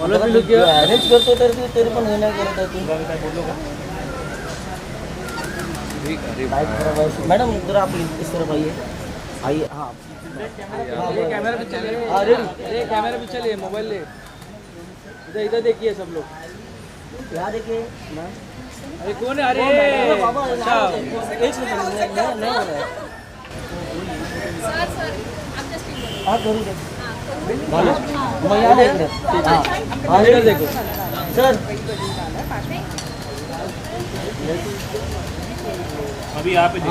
Arrange करतो तर तरी पण हे नाही करत आहे तू. मैडम जरा आप इस तरफ आइए. आइए. हाँ कैमरा भी चलिए. अरे कैमरा भी चलिए, मोबाइल ले. इधर इधर देखिए सब लोग. यहाँ देखिए. अरे कौन है? अरे बाबा अच्छा. एक मिनट नहीं हो रहा है. हाँ करूँ दे. मैं यहाँ देख रहा. हाँ इधर देखो. सर अभी यहाँ पे देखो.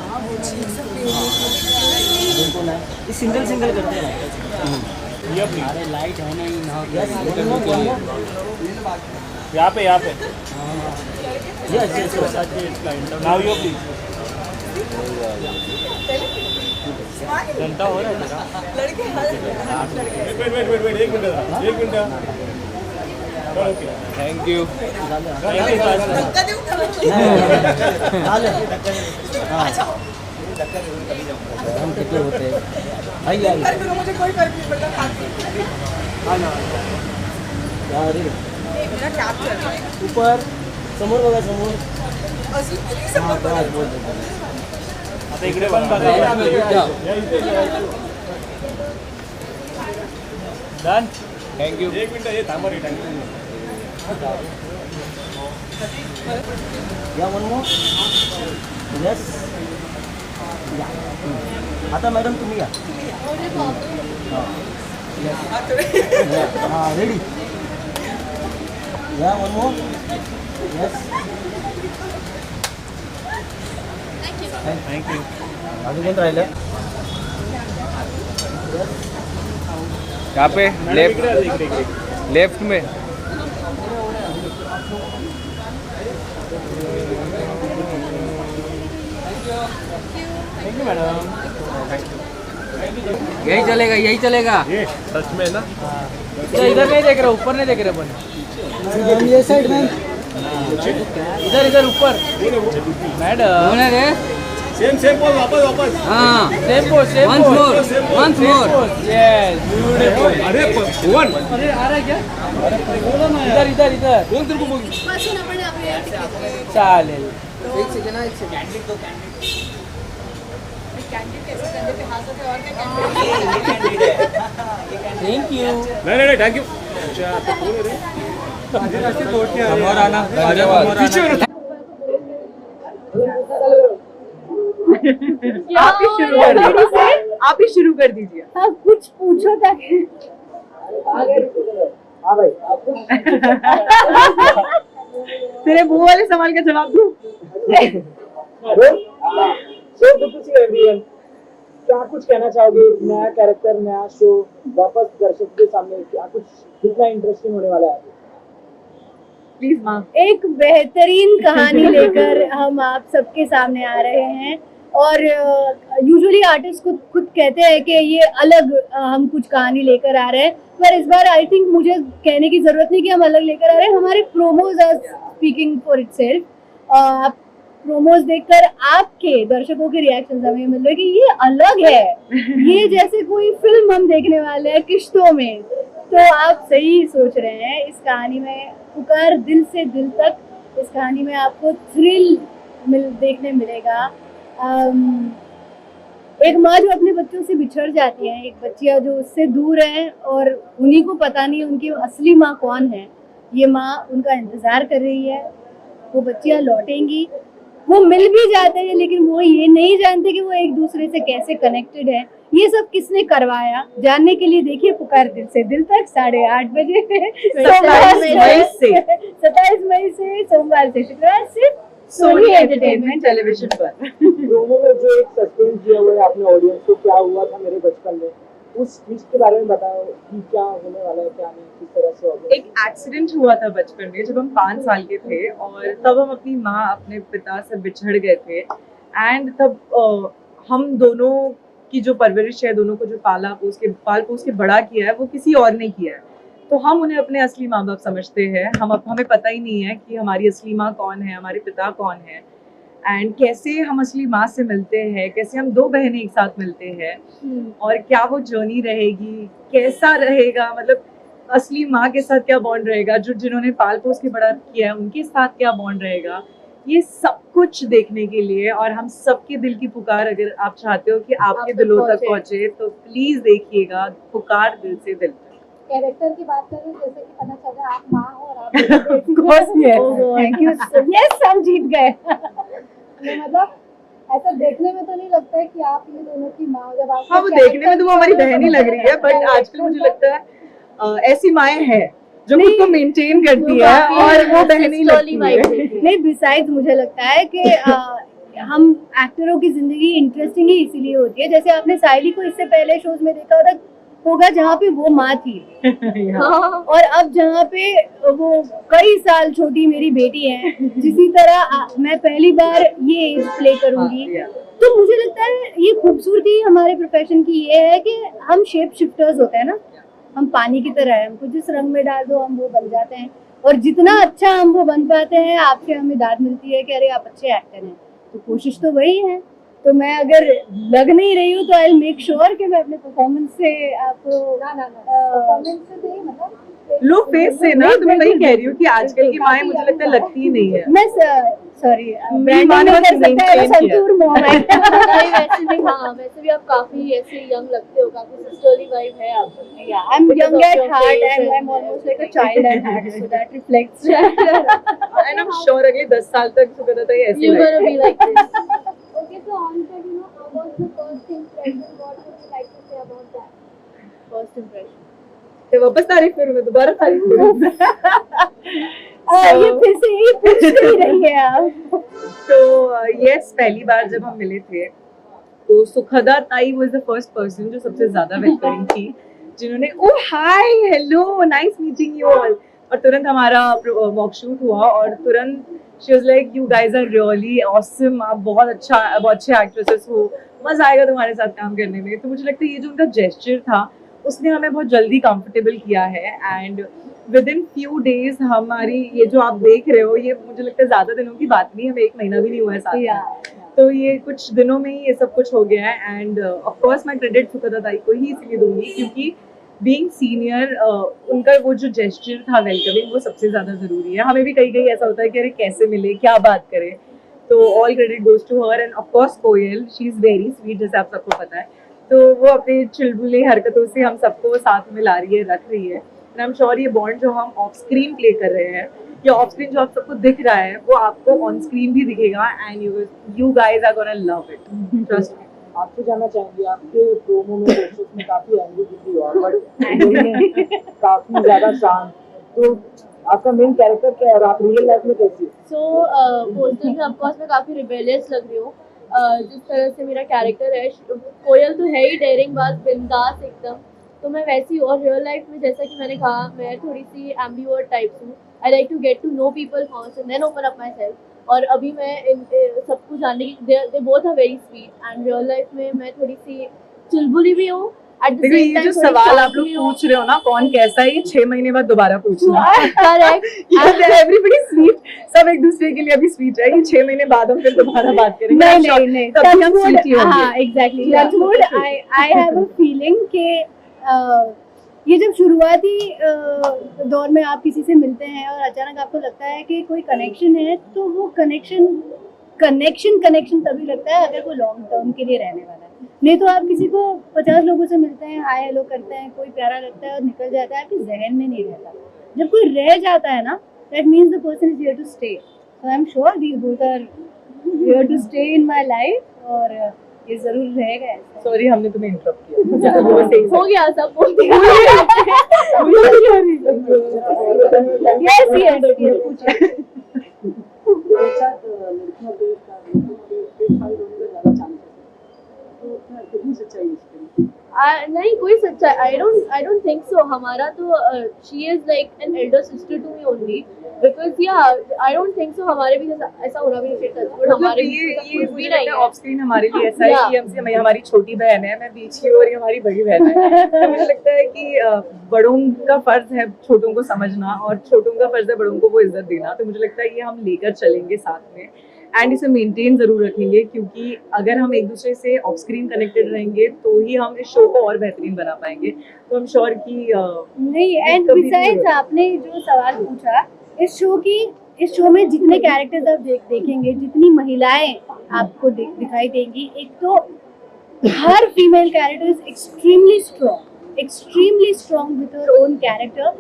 हाँ बिल्कुल है. ये सिंगल सिंगल करते हैं. ये प्लीज. अरे लाइट है नहीं ना. यहाँ पे yes yes. Now you please. जनता हो रहा है तेरा. वेट एक मिनट. Okay thank you. हम कितने होते हैं. आइए आइए. मुझे कोई फर्क नहीं पड़ता. अरे मेरा कैब चल रहा है. ऊपर समोर बघा समोर. हाँ बस बोल देतो. आता इकडे बघा. डन. Thank you. एक मिनिट हे थांबा रे. या वन मोर. यस. या. आता मॅडम तुम्ही या. हाँ रेडी. या वन मोर. यस. थँक्यू. अजून कोण राहिलं. यहाँ पे लेफ्ट में. Thank you madam. यही चलेगा, यही चलेगा. ये सच में ना. इधर नहीं देख रहे, ऊपर नहीं देख रहे अपन. ये साइड में. इधर इधर ऊपर. Madam same pose. वापस. हाँ same pose. once more. Yes, beautiful. अरे वन. अरे आ रहा है क्या? इधर बोल तेरे को बोल. चालेल. Thank you. नहीं थँक्यू. समोर आना. आप ही शुरू कर दीजिए. हाँ कुछ पूछो ताकि हाँ भाई. तेरे मुंह वाले सवाल का जवाब दूं. So good to see everyone. क्या कुछ कहना चाहोगे. नया कैरेक्टर नया शो वापस दर्शक के सामने. क्या कुछ कितना इंटरेस्टिंग होने वाला है. प्लीज माँ. एक बेहतरीन कहानी लेकर हम आप सबके सामने आ रहे हैं. और यूजुअली आर्टिस्ट खुद कहते हैं कि ये अलग हम कुछ कहानी लेकर आ रहे हैं, पर इस बार आई थिंक मुझे कहने की जरूरत नहीं कि हम अलग लेकर आ रहे हैं. हमारे promos are speaking for itself. आप प्रोमोज देखकर आपके दर्शकों के रिएक्शन हमें मिल रहे हैं कि ये अलग है. ये जैसे कोई फिल्म हम देखने वाले हैं किश्तों में. तो आप सही सोच रहे हैं. इस कहानी में पुकार दिल से दिल तक. इस कहानी में आपको थ्रिल देखने मिलेगा. एक माँ जो अपने बच्चों से बिछड़ जाती है, एक बच्चियाँ जो उससे दूर है और उन्हीं को पता नहीं उनकी असली माँ कौन है. ये माँ उनका इंतजार कर रही है. वो बच्चियाँ लौटेंगी, वो मिल भी जाते हैं, लेकिन वो ये नहीं जानते कि वो एक दूसरे से कैसे कनेक्टेड है. ये सब किसने करवाया, जानने के लिए देखिए पुकार दिल से दिल तक 8:30 बजे 27 मई से सोमवार से शुक्रवार से सोनी एंटरटेनमेंट टेलीविजन पर. प्रोमो में जो एक सस्पेंस दिया हुआ है आपने ऑडियंस को, क्या हुआ था मेरे बचपन में, उस ट्विस्ट के बारे में बताओ कि क्या होने वाला है क्या नहीं, किस तरह से. एक एक्सीडेंट हुआ था बचपन में जब हम 5 साल के थे और तब हम अपनी माँ अपने पिता से बिछड़ गए थे. एंड तब हम दोनों की जो परवरिश है, दोनों को जो पाल पोस के बड़ा किया है, वो किसी और ने किया है. तो हम उन्हें अपने असली माँ बाप समझते हैं. हमें पता ही नहीं है कि हमारी असली माँ कौन है, हमारे पिता कौन है. एंड कैसे हम असली माँ से मिलते हैं, कैसे हम दो बहनें एक साथ मिलते हैं और क्या वो जर्नी रहेगी, कैसा रहेगा, मतलब असली माँ के साथ क्या बॉन्ड रहेगा, जो जिन्होंने पाल पोस के बड़ा किया है उनके साथ क्या बॉन्ड रहेगा, ये सब कुछ देखने के लिए और हम सबके दिल की पुकार, अगर आप चाहते हो कि आपके दिलों तक पहुंचे तो प्लीज देखिएगा पुकार दिल से दिल तक। कैरेक्टर की बात करें, जैसे कि पता चल रहा है आप माँ हो और आप थैंक यू यस हम जीत गए। मतलब ऐसा देखने में तो नहीं लगता है कि आप ये दोनों की माँ हो जब आप हाँ, वो देखने में तो वो हमारी बहन ही लग रही है, बट आजकल मुझे लगता है ऐसी माएँ हैं जो खुद को मेंटेन करती है और वो बहन ही लगती है। नहीं, बिसाइड्स मुझे लगता है कि हम एक्टरों की जिंदगी इंटरेस्टिंग ही इसीलिए होती है। जैसे आपने साइली को इससे पहले शोज में देखा होगा जहाँ पे वो माँ थी और अब जहाँ पे वो कई साल छोटी मेरी बेटी है, जिसी तरह मैं पहली बार ये एज प्ले करूंगी। तो मुझे लगता है ये खूबसूरती हमारे प्रोफेशन की ये है कि हम शेप शिफ्टर्स होते हैं ना, हम पानी की तरह है, हमको जिस रंग में डाल दो हम वो बन जाते हैं और जितना अच्छा हम वो बन पाते हैं आपसे हमें दाद मिलती है कि अरे आप अच्छे एक्टर हैं। तो कोशिश तो वही है। तो मैं अगर लग नहीं रही हूँ तो आई मेक श्योर कि मैं अपने परफॉर्मेंस से आपको परफॉर्मेंस से नहीं, मतलब लो फेस से ना, तो मैं वही कह रही हूँ कि आजकल की माएँ मुझे लगता है लगती ही नहीं है। मैं सॉरी मेरी माँ ने बस maintain संतूर मोह है। नहीं, वैसे भी हाँ, वैसे भी आप काफी ऐसे यंग लगते हो, काफी सिस्टरली वाइब है आपको। Yeah, I'm young at heart and I'm almost like a child at heart, so that reflects. And I'm sure अगले 10 साल तक सुगंधा ऐसे You're gonna रहेगी। be like this. Okay, so on set, how was the first impression? What would you like to say about that? First impression. तो वापस तारीफ करूँ मैं, दोबारा तारीफ करूँ। ये फिर से ही पूछ ही रही है आप। तो यस, पहली बार जब हम मिले थे तो सुखदा ताई वाज द फर्स्ट पर्सन जो सबसे ज्यादा वेलकमिंग थी, जिन्होंने oh hi hello nice meeting you all, और तुरंत हमारा मॉक शूट हुआ और तुरंत she was like you guys are really awesome, आप बहुत अच्छे एक्ट्रेसेस हो, मजा आएगा तुम्हारे साथ काम करने में। तो मुझे लगता है ये जो उनका जेस्चर था उसने हमें बहुत जल्दी कंफर्टेबल किया है and with in few days हमारी ये जो आप देख रहे हो, ये मुझे लगता है ज्यादा दिनों की बात नहीं, हमें 1 महीना भी नहीं हुआ है साथ में। तो ये कुछ दिनों में ही ये सब कुछ हो गया है एंड ऑफ कोर्स मैं क्रेडिट सुखदा ताई को ही इसलिए दूंगी क्योंकि बीइंग सीनियर उनका वो जो जेस्चर था वेलकमिंग वो सबसे ज्यादा जरूरी है। हमें भी कहीं ऐसा होता है कि अरे कैसे मिले, क्या बात करें, तो all credit goes to her and of course Koyal, she is very sweet, जैसे आप सबको पता है। तो वो अपने चुलबुली हरकतों से हम सबको साथ में ला रही है, रख रही है एंड आई एम श्योर ये बॉन्ड जो हम ऑफ स्क्रीन प्ले कर रहे हैं या ऑफ स्क्रीन जो आप सबको दिख रहा है वो आपको ऑन स्क्रीन भी दिखेगा and you guys are gonna love it, trust me. आपसे जानना चाहेंगे, आपके प्रोमो में पोस्टर्स में काफी एंग्री दिख रही हो बट काफी ज्यादा शांत, तो आपका मेन कैरेक्टर क्या है और आप रियल लाइफ में कैसी हो? सो पोस्टर में ऑफकोर्स मैं काफी रिबेलियस लग रही हूँ। जिस तरह से मेरा कैरेक्टर है, कोयल तो है ही डेयरिंग बाज, बिंदास एकदम, तो मैं वैसी। और रियल लाइफ में जैसा कि मैंने कहा, मैं थोड़ी सी एम्बिवर्ट टाइप हूँ। I like to get to know people first and then open up myself. और अभी मैं सबको जानने की, they both are very sweet and real life में मैं थोड़ी सी चुलबुली भी हूँ। देखो ये जो सवाल आप लोग पूछ रहे हो ना कौन कैसा है, ये 6 महीने बाद दोबारा पूछना। एवरीबडी स्वीट, सब एक दूसरे के लिए अभी स्वीट है, ये 6 महीने बाद हम फिर दोबारा बात करेंगे। नहीं तभी हम sweet ही होंगे। हाँ exactly, I have a feeling कि ये जब शुरुआती दौर में आप किसी से मिलते हैं और अचानक आपको लगता है कि कोई कनेक्शन है, तो वो कनेक्शन तभी लगता है अगर वो लॉन्ग टर्म के लिए रहने वाला है। नहीं तो आप किसी को 50 लोगों से मिलते हैं, हाय हेलो करते हैं, कोई प्यारा लगता है और निकल जाता है, आपके जहन में नहीं रहता। जब कोई रह जाता है ना, that means the person is here to stay. So I am sure these both are here to stay in my life और ये जरूर रहेगा ऐसा। सॉरी हमने तुम्हें इंटरप्ट किया। हो गया सब, बोल दिया। यस यस पूछिए। नहीं कोई सच्चाई, आई डोंट थिंक सो। हमारा तो she is like an elder sister to me only, because yeah I don't think so हमारे भी ऐसा होना भी नहीं चाहिए। हमारे ये भी नहीं है ऑफ स्क्रीन हमारे लिए ऐसा है कि हमसे हमारी छोटी बहन है, मैं बीच की और ये हमारी बड़ी बहन है। तो मुझे लगता है कि बड़ों का फर्ज है छोटों को समझना और छोटों का फर्ज है बड़ों को वो इज्जत देना। तो मुझे लगता है ये हम लेकर चलेंगे साथ में एंड इसे मेंटेन जरूर रखेंगे, क्योंकि अगर हम एक दूसरे से ऑफ स्क्रीन कनेक्टेड रहेंगे तो ही हम इस शो को और बेहतरीन बना पाएंगे। तो हम श्योर कि नहीं, एंड बिसाइड्स आपने जो सवाल पूछा, इस शो में जितने कैरेक्टर्स आप देखेंगे, जितनी महिलाएं आपको दिखाई देंगी, एक तो हर female character is extremely strong with her own character,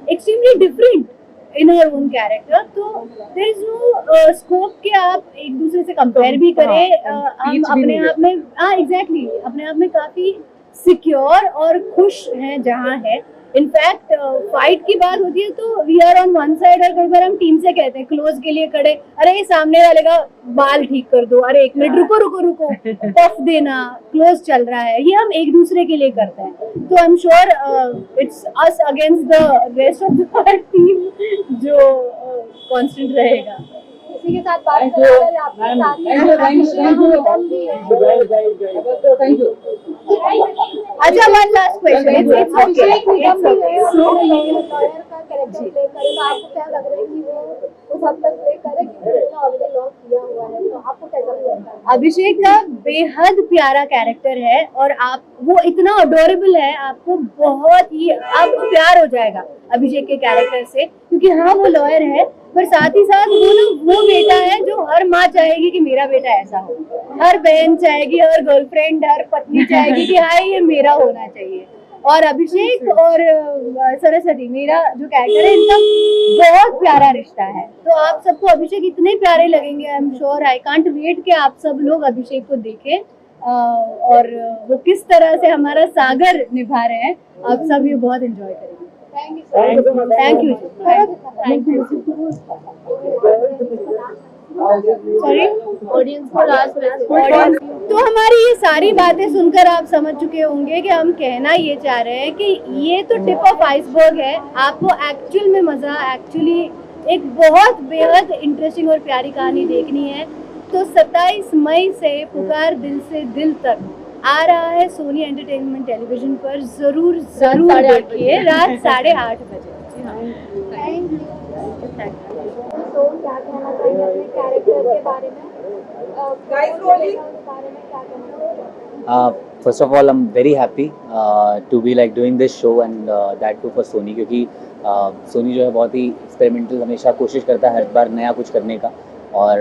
extremely different in her own character. तो देयर इज नो स्कोप कि आप एक दूसरे से कंपेयर भी करें। हम अपने आप में एग्जैक्टली अपने आप में काफी सिक्योर और खुश हैं जहाँ है। इनफैक्ट फाइट की बात होती है तो we are on one side, और कई बार हम टीम से कहते हैं क्लोज के लिए खड़े, अरे सामने वाले का बाल ठीक कर दो, अरे एक मिनट रुको टफ देना, क्लोज चल रहा है, ये हम एक दूसरे के लिए करते हैं। तो आई am sure it's us against the rest of the team जो कांस्टेंट रहेगा। इसी के साथ बात करें आपके साथ अच्छा, one last question, it's okay. आपको क्या लग रहा है कि वो उस हद तक प्ले करे, क्योंकि उन्होंने ऑलरेडी लॉक किया हुआ है, तो आपको कैसा लगता है? अभिषेक का बेहद प्यारा कैरेक्टर है और आप वो इतना अडोरेबल है, आपको बहुत ही आपको प्यार हो जाएगा अभिषेक के कैरेक्टर से, क्योंकि हाँ वो लॉयर है पर साथ ही साथ वो बेटा है जो हर माँ चाहेगी कि मेरा बेटा ऐसा हो, हर बहन चाहेगी, हर गर्लफ्रेंड, हर पत्नी चाहेगी कि हाँ ये मेरा होना चाहिए। और अभिषेक और सरस्वती, मेरा जो कैरेक्टर है, इनका बहुत प्यारा रिश्ता है। तो आप सबको अभिषेक इतने प्यारे लगेंगे, I am sure, I can't wait कि आप सब लोग अभिषेक को देखें और वो किस तरह से हमारा सागर निभा रहे हैं, आप सब ये बहुत एंजॉय करेंगे। Thank you. सॉरी, ऑडियंस को लास्ट मैसेज। तो हमारी ये सारी बातें सुनकर आप समझ चुके होंगे कि हम कहना ये चाह रहे हैं कि ये तो टिप ऑफ आइसबर्ग है। आपको एक्चुअल में मजा, एक्चुअली एक बहुत बेहद इंटरेस्टिंग और प्यारी कहानी देखनी है तो 27 मई से पुकार दिल से दिल तक आ रहा है सोनी एंटरटेनमेंट टेलीविजन पर। जरूर देखिए, रात 8:30 बजे। Thank you. तो क्या कहना चाहिए अपने कैरेक्टर के बारे में? First of all, I'm very happy to be like doing this show and that too for Sony, क्योंकि Sony जो है बहुत ही एक्सपेरिमेंटल हमेशा कोशिश करता है हर बार नया कुछ करने का, और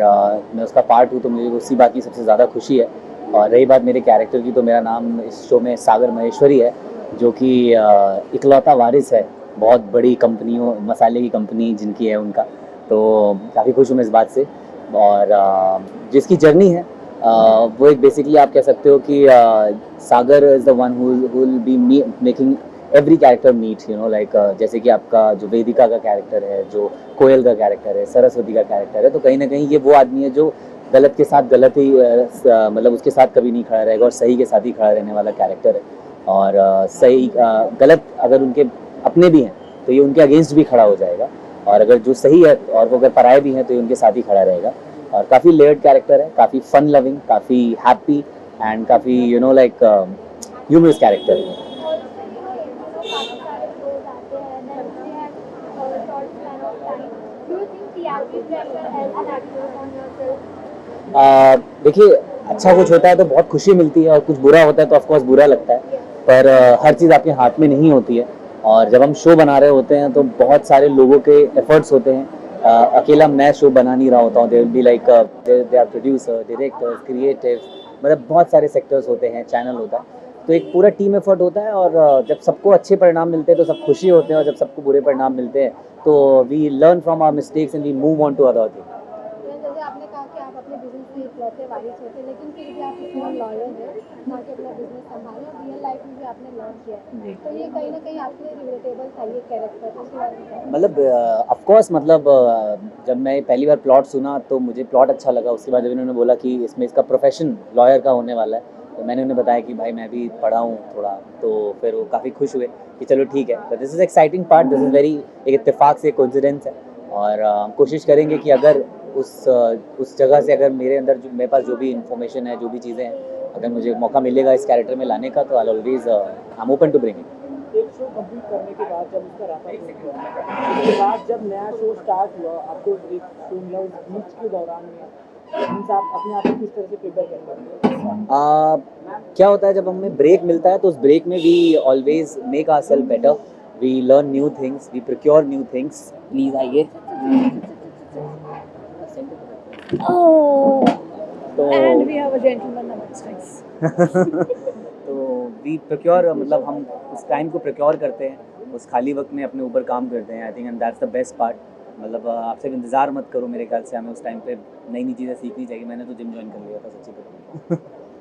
मैं उसका पार्ट हूँ तो मुझे उसी बात की सबसे ज़्यादा खुशी है। और रही बात मेरे कैरेक्टर की, तो मेरा नाम इस शो में सागर महेश्वरी है, जो कि इकलौता वारिस है बहुत बड़ी कंपनियों, मसाले की कंपनी जिनकी है उनका। तो काफ़ी खुश हूँ मैं इस बात से। और जिसकी जर्नी है वो एक बेसिकली आप कह सकते हो कि Sagar is the one who will be making every character meet, you know, like जैसे कि आपका जो वेदिका का कैरेक्टर है, जो कोयल का कैरेक्टर है, सरस्वती का कैरेक्टर है, तो कहीं ना कहीं ये वो आदमी है जो गलत के साथ गलत ही मतलब उसके साथ कभी नहीं खड़ा रहेगा और सही के साथ ही खड़ा रहने वाला कैरेक्टर है। और सही गलत अगर उनके अपने भी हैं तो ये उनके अगेंस्ट भी खड़ा हो जाएगा, और अगर जो सही है और वो अगर पराये भी हैं तो ये उनके साथ ही खड़ा रहेगा। और काफ़ी लेयर्ड कैरेक्टर है, काफ़ी फन लविंग, काफ़ी हैप्पी एंड काफ़ी you know like humorous character है। देखिए, अच्छा कुछ होता है तो बहुत खुशी मिलती है और कुछ बुरा होता है तो ऑफकोर्स बुरा लगता है, पर हर चीज़ आपके हाथ में नहीं होती है। और जब हम शो बना रहे होते हैं तो बहुत सारे लोगों के एफर्ट्स होते हैं। अकेला मैं शो बना नहीं रहा होता हूँ, they will be like they are producer, directors, creative, मतलब बहुत सारे सेक्टर्स होते हैं, चैनल होता है, तो एक पूरा टीम एफर्ट होता है। और जब सबको अच्छे परिणाम मिलते हैं तो सब खुशी होते हैं, और जब सबको बुरे परिणाम मिलते हैं तो we learn from our mistakes and we move on to other thing. जैसे आपने कहा कि आप अपने बिजनेस में इकलौते वारिस होते, लेकिन फिर भी आप इसमें लॉयर हैं, ना कि अपना बिजनेस संभालें, और रियल लाइफ में भी आपने लॉ किया है, तो ये कहीं ना कहीं आपके लिए रिलेटेबल था ये कैरेक्टर। मतलब ऑफ कोर्स, मतलब जब मैं पहली बार प्लॉट सुना तो मुझे प्लॉट अच्छा लगा। उसके बाद जब इन्होंने बोला कि इसमें इसका प्रोफेशन लॉयर का होने वाला है, तो मैंने उन्हें बताया कि भाई मैं भी पढ़ा हूँ थोड़ा, तो फिर वो काफ़ी खुश हुए कि चलो ठीक है। But this is exciting part, this is very एक इत्तेफाक से कोइंसिडेंस है। और हम कोशिश करेंगे कि अगर उस जगह से अगर मेरे अंदर जो मेरे पास जो भी इंफॉर्मेशन है, जो भी चीज़ें हैं, अगर मुझे मौका मिलेगा इस कैरेक्टर में लाने का, तो I always I am open to bring it. एक शो कंप्लीट करने के बाद जब उसका रैप अप हुआ, उसके बाद जब नया शो स्टार्ट हुआ, आपको एक शो मिला उस बीच के दौरान में मीन्स आप अपने आप को किस तरह से प्रिपेयर करते हैं? क्या होता है जब हमें ब्रेक मिलता है तो उस ब्रेक में we always make ourself better, we learn new things, we procure new things. Please आइए। तो And we have a gentleman amongst us. तो वी प्रोक्योर, मतलब हम उस टाइम को प्रोक्योर करते हैं, उस खाली वक्त में अपने ऊपर काम करते हैं। I think and that's the best part. मतलब आप सिर्फ इंतज़ार मत करो, मेरे ख्याल से हमें उस टाइम पे नई नई चीज़ें सीखनी चाहिए। मैंने तो जिम ज्वाइन कर लिया था, सच्ची बताऊं।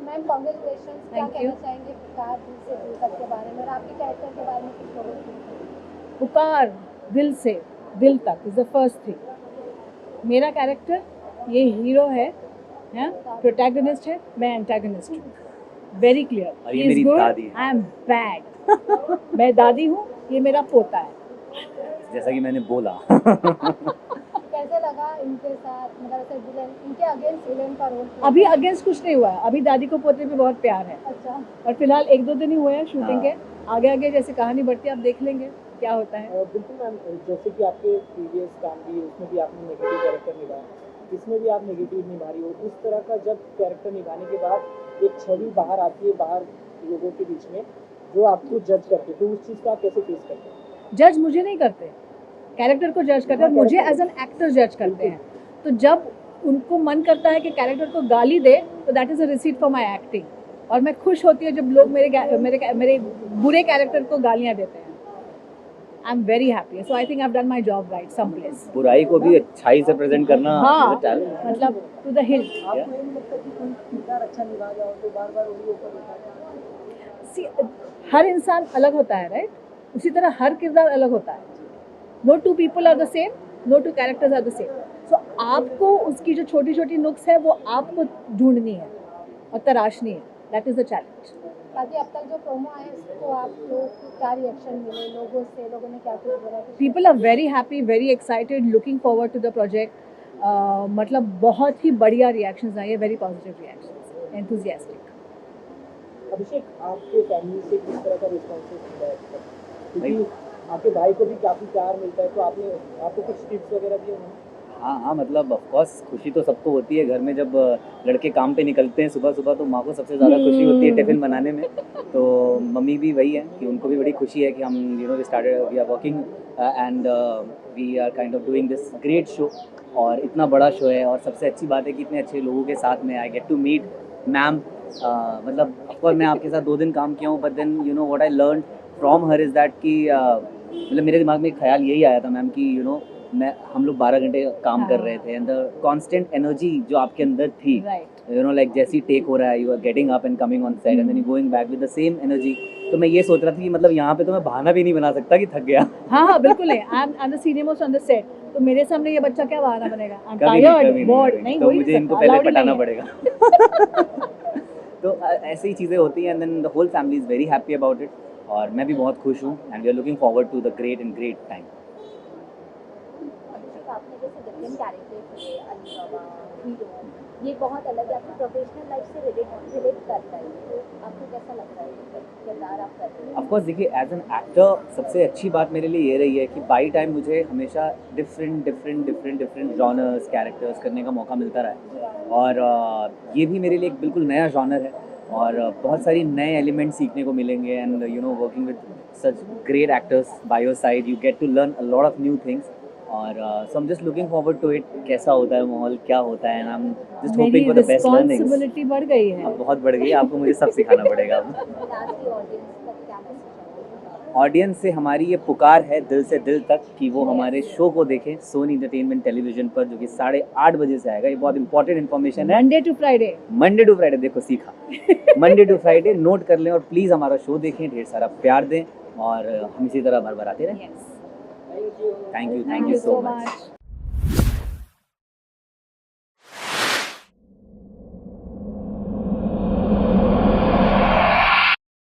मैम कांग्रेचुलेशंस, क्या Thank कहना you. चाहेंगे पुकार दिल से दिल तक के बारे में और आपके कैरेक्टर के बारे में कुछ लोगों को? पुकार दिल से दिल तक इज द फर्स्ट थिंग। मेरा कैरेक्टर ये हीरो है, प्रोटैगनिस्ट है, मैं एंटागनिस्ट हूँ। Very clear. और ये मेरी दादी है। I am bad. मैं दादी हूँ, ये मेरा पोता है। जैसा कि मैंने बोला। कैसे लगा इनके साथ, मतलब ऐसे विलेन, इनके अगेंस्ट विलेन का रोल? अभी अगेंस्ट कुछ नहीं हुआ है, अभी दादी को पोते पे बहुत प्यार है। अच्छा, और फिलहाल 1-2 दिन ही हुए हैं शूटिंग के। आगे आगे जैसे कहानी बढ़ती है आप देख लेंगे क्या होता है। बिल्कुल मैम, जैसे कि आपके प्रीवियस काम भी, उसमें भी आपने नेगेटिव कैरेक्टर निभाया, इसमें भी आप नेगेटिव निभा रही हो। इस तरह का जब कैरेक्टर निभाने के बाद एक छवि बाहर आती है, बाहर लोगों के बीच में, जो आपको जज करते, तो उस चीज़ का आप कैसे फेस करते हैं? जज मुझे नहीं करते, कैरेक्टर को जज करते हैं, मुझे एज एन एक्टर जज करते हैं। तो जब उनको मन करता है कि कैरेक्टर को गाली दे, तो that is a receipt for my acting. और मैं खुश होती हूँ जब लोग मेरे बुरे कैरेक्टर को गालियाँ देते हैं। I am very happy, so I think I have done my job right some place. बुराई को भी अच्छाई से प्रेजेंट करना हाँ, is a talent। मतलब टू द हिल। आपको ये नहीं लगता कि कोई किरदार अच्छा निभा जाओ तो बार बार वही ऊपर उठा जाए? हर इंसान अलग होता है, राइट? उसी तरह हर किरदार अलग होता है। No two people are the same, no two characters are the same. So आपको उसकी जो छोटी छोटी नुक्स है वो आपको ढूंढनी है और तराशनी है। That is the challenge. बाकी अब तक जो प्रोमो आए उसको आप लोग को क्या रिएक्शन मिले लोगों से, लोगों ने क्या कुछ बोला? People are very happy, very excited, looking forward to the project. मतलब बहुत ही बढ़िया रिएक्शंस आए हैं, very positive reactions, enthusiastic. Abhishek, आपके फैमिली से किस तरह का रिस्पॉन्स मिलता है? क्योंकि आपके भाई को भी काफ़ी प्यार मिलता है, तो आपको कुछ टिप्स वगैरह दिए होंगे? हाँ, मतलब ऑफ कोर्स खुशी तो सबको होती है घर में। जब लड़के काम पे निकलते हैं सुबह सुबह, तो माँ को सबसे ज़्यादा खुशी होती है टिफ़िन बनाने में। तो मम्मी भी वही है कि उनको भी बड़ी खुशी है कि हम we are working and we are kind of doing this great show. और इतना बड़ा शो है, और सबसे अच्छी बात है कि इतने अच्छे लोगों के साथ में I get to meet ma'am. मतलब ऑफकोर्स मैं आपके साथ 2 दिन काम किया हूँ, but then what I learn from her is that कि मतलब मेरे दिमाग में एक ख्याल यही आया था मैम कि हम लोग 12 घंटे काम कर रहे थे, एंड द कांस्टेंट एनर्जी जो आपके अंदर थी, लाइक जैसी टेक हो रहा है, you are getting up and coming on set and then you going back with the same energy. तो मैं ये सोच रहा था कि मतलब यहाँ पे तो मैं बहाना भी नहीं बना सकता कि थक गया। हाँ, बिल्कुल है। I am the senior most on the set, तो मेरे सामने ये बच्चा क्या बहाना बनेगा? आई एम टायर्ड, बोर्ड, नहीं तो हो ही मुझे नहीं इनको सकता, पहले allowed ही पटाना नहीं है। पड़ेगा। तो ऐसी ही चीज़ें होती हैं, and then the whole family is very happy about it, और मैं भी बहुत खुश हूँ, and we are looking forward to the great time. आपने जैसे डिफरेंट कैरेक्टर किए, अली बाबा, हीरो, ये बहुत अलग है, आपकी प्रोफेशनल लाइफ से रिलेट करता है, तो आपको कैसा लगता है किरदार आप कर रहे हैं? ऑफकोर्स देखिए, एज एन एक्टर सबसे अच्छी बात मेरे लिए ये रही है कि बाई टाइम मुझे हमेशा डिफरेंट जॉनर्स, कैरेक्टर्स करने का मौका मिलता रहा है, और ये भी मेरे लिए एक बिल्कुल नया जॉनर है, और बहुत सारी नए एलिमेंट सीखने को मिलेंगे, and working with such great actors by your side, you get to learn a lot of new things. और so I am just looking forward to it, कैसा होता है माहौल, क्या होता है, and I am just hoping for the best learnings. Responsibility बढ़ गई है। अब बहुत बढ़ गई, आपको मुझे सब सिखाना पड़ेगा अब। लास्टली ऑडियंस तक क्या मैसेज है? ऑडियंस से हमारी ये पुकार है दिल से दिल तक कि वो हमारे शो को देखें सोनी एंटरटेनमेंट टेलीविजन पर, जो कि 8:30 बजे से आएगा। ये बहुत इंपॉर्टेंट इन्फॉर्मेशन है। मंडे टू फ्राइडे, देखो सीखा। मंडे टू फ्राइडे नोट कर लें, और प्लीज़ हमारा शो देखें, ढेर सारा प्यार दें, और हम इसी तरह बार बार आते रहें। Thank you so much.